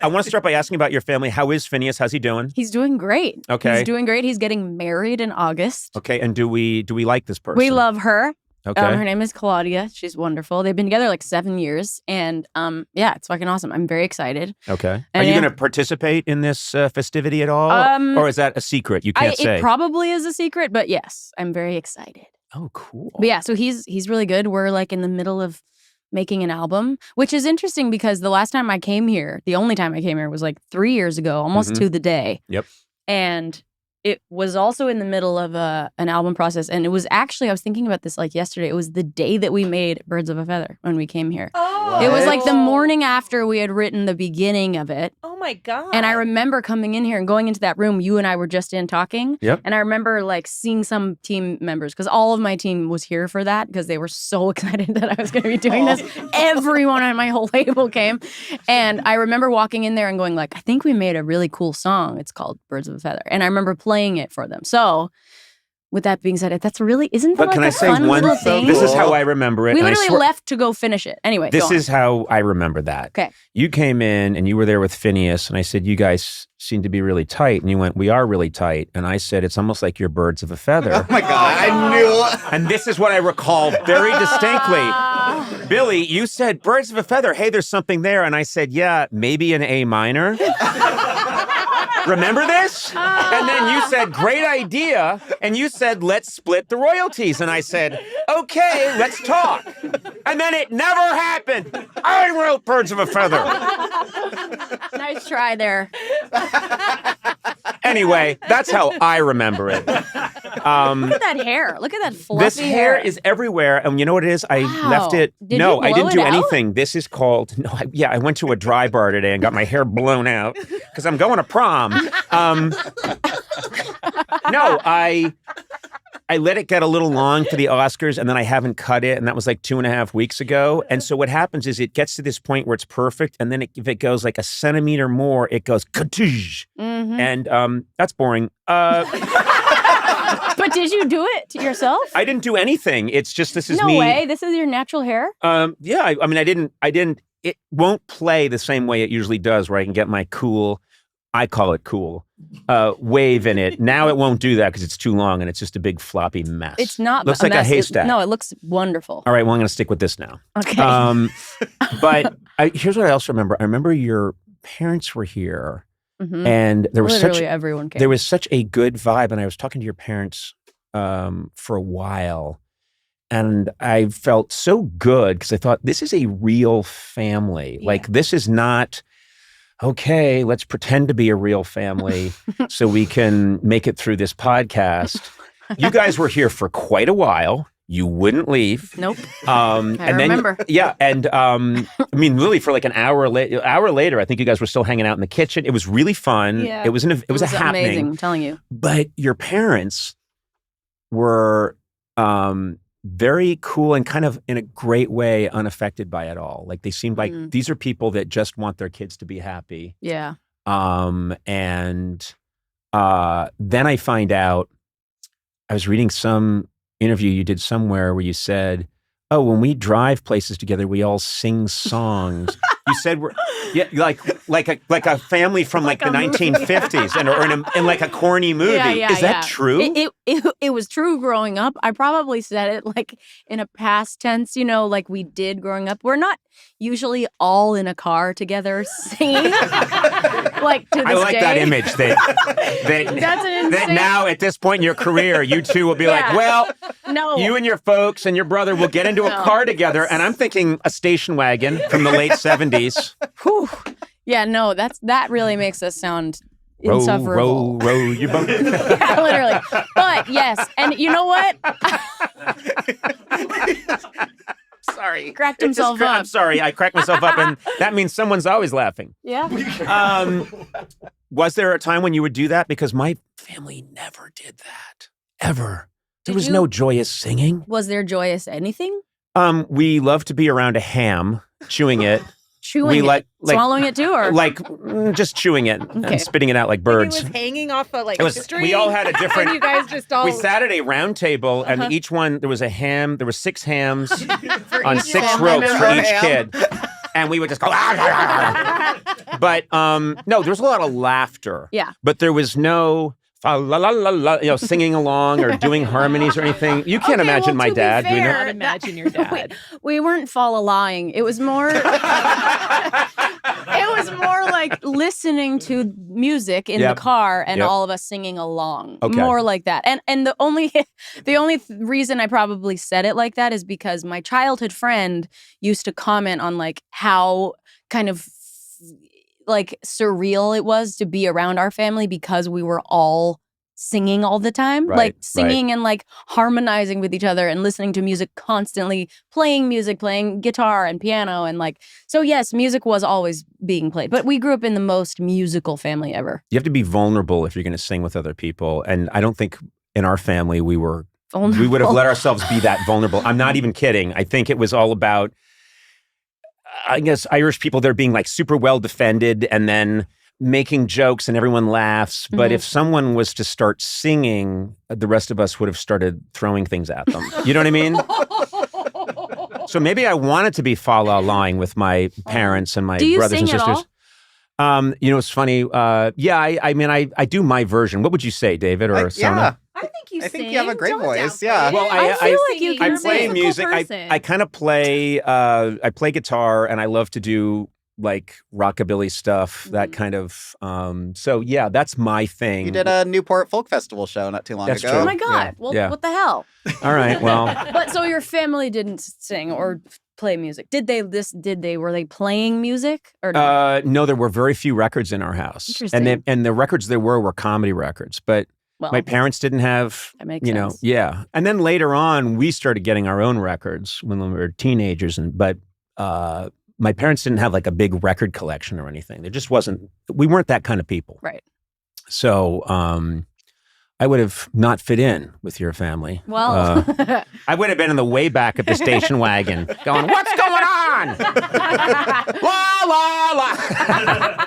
I want to start by asking about your family. How is Phineas? How's he doing? He's doing great. Okay. He's doing great. He's getting married in August. Okay, and do we like this person? We love her. Okay. Her name is Claudia. She's wonderful. They've been together like 7 years. And yeah, it's fucking awesome. I'm very excited. Okay. And Are you going to participate in this festivity at all? Or is that a secret? You can't say. It probably is a secret, but yes, I'm very excited. Oh, cool. But yeah, so he's really good. We're like in the middle of making an album, which is interesting because the last time I came here, the only time I came here was like 3 years ago, almost to the day. Yep. And it was also in the middle of an album process. And it was actually, I was thinking about this like yesterday. It was the day that we made Birds of a Feather when we came here. Oh. It was like the morning after we had written the beginning of it. Oh my God. And I remember coming in here and going into that room you and I were just in talking. Yep. And I remember like seeing some team members because all of my team was here for that because they were so excited that I was going to be doing this. Everyone on my whole label came. And I remember walking in there and going like, I think we made a really cool song. It's called Birds of a Feather. And I remember playing it for them. So with that being said, that's really, isn't that But like can a I say fun one little thing? thing? This is how I remember it. We and I literally swear- left to go finish it. Anyway, This go on. is how I remember that. Okay. You came in and you were there with Phineas, and I said, you guys seem to be really tight. And you went, we are really tight. And I said, it's almost like you're birds of a feather. Oh my God, I knew it. And this is what I recall very distinctly. Billy, you said, birds of a feather. Hey, there's something there. And I said, yeah, maybe an A minor. Remember this? And then you said, great idea. And you said, let's split the royalties. And I said, okay, let's talk. And then it never happened. I wrote Birds of a Feather. Nice try there. Anyway, that's how I remember it. Look at that hair. Look at that fluffy This hair is everywhere. And you know what it is? I Wow. left it. Did no, you I blow didn't it do out? anything. This is called, I went to a dry bar today and got my hair blown out because I'm going to prom. No, I let it get a little long for the Oscars and then I haven't cut it. And that was like 2.5 weeks ago. And so what happens is it gets to this point where it's perfect. And then if it goes like a centimeter more, it goes katoosh. Mm-hmm. And that's boring. But did you do it to yourself? I didn't do anything. It's just, this is No me. way. This is your natural hair? Yeah, I mean, I didn't, it won't play the same way it usually does where I can get my cool, I call it cool, wave in it. Now it won't do that because it's too long and it's just a big floppy mess. It's not Looks like a mess. haystack. No, it looks wonderful. All right, well, I'm going to stick with this now. Okay. But here's what I also remember. I remember your parents were here Mhm. and there was Literally everyone came. there was such a good vibe. And I was talking to your parents for a while. And I felt so good because I thought, this is a real family. Yeah. Like, this is not, okay, let's pretend to be a real family so we can make it through this podcast. You guys were here for quite a while. You wouldn't leave. Nope. And then, remember. Yeah. And I mean, really for like an hour later, I think you guys were still hanging out in the kitchen. It was really fun. Yeah. It was a happening. Amazing, I'm telling you. But your parents were very cool and kind of in a great way unaffected by it all. Like they seemed like these are people that just want their kids to be happy. Yeah. And then I find out, I was reading some interview you did somewhere where you said, oh, when we drive places together, we all sing songs. You said we're like a family from like the 1950s or in like a corny movie. Yeah, Is that true? It was true growing up. I probably said it like in a past tense, like we did growing up. We're not usually all in a car together singing. Like to this I like day. that image that now at this point in your career, you two will be like, well, no, you and your folks and your brother will get into a car together. And I'm thinking a station wagon from the late 70s. Whew. Yeah, no, that really makes us sound insufferable. Row, your boat. Yeah, literally. But yes, and you know what? Sorry. Cracked himself up. I'm sorry. I cracked myself up, and that means someone's always laughing. Yeah. Was there a time when you would do that? Because my family never did that. Ever. There was no joyous singing. Was there joyous anything? We love to be around a ham, chewing it. Chewing it? Swallowing it too? Or? Just chewing it and spitting it out like birds. It was hanging off a string. We all had a different. And you guys just all. We sat at a round table, and each one there was a ham. There were 6 hams on 6 ropes for each kid. and we would just go, but no, there was a lot of laughter. Yeah. But there was no la la la la, singing along or doing harmonies or anything. You can't imagine my dad doing that. Not imagine your dad. We weren't lying. It was more. It was more like listening to music in the car and all of us singing along. Okay. More like that. And the only reason I probably said it like that is because my childhood friend used to comment on like how kind of like surreal it was to be around our family because we were all singing all the time, like singing and like harmonizing with each other and listening to music constantly, playing guitar and piano and like, so yes, music was always being played, but we grew up in the most musical family ever. You have to be vulnerable if you're going to sing with other people. And I don't think in our family we would have let ourselves be that vulnerable. I'm not even kidding. I think it was all about, I guess, Irish people, they're being like super well defended and then making jokes and everyone laughs. But if someone was to start singing, the rest of us would have started throwing things at them. You know what I mean? So maybe I wanted to be fa la laing with my parents and my brothers and sisters. It's funny. I do my version. What would you say, David or Sona? I think you I think you have a great voice. Downplay Yeah. it. Well, I feel like you can I play sing. music. I kind of play. I play guitar, and I love to do like rockabilly stuff. That kind of. So yeah, that's my thing. You did a Newport Folk Festival show not too long That's ago. true. Oh my God. Yeah. Well, Yeah. what the hell? All right. Well, But so your family didn't sing or play music. Were they playing music or no? no, there were very few records in our house, Interesting. and the records there were comedy records, but. Well, My parents didn't have, that makes sense. yeah. And then later on, we started getting our own records when we were teenagers. But my parents didn't have like a big record collection or anything. There just wasn't, we weren't that kind of people. Right. So I would have not fit in with your family. Well, I would have been in the way back of the station wagon going, what's going on? La, la, la.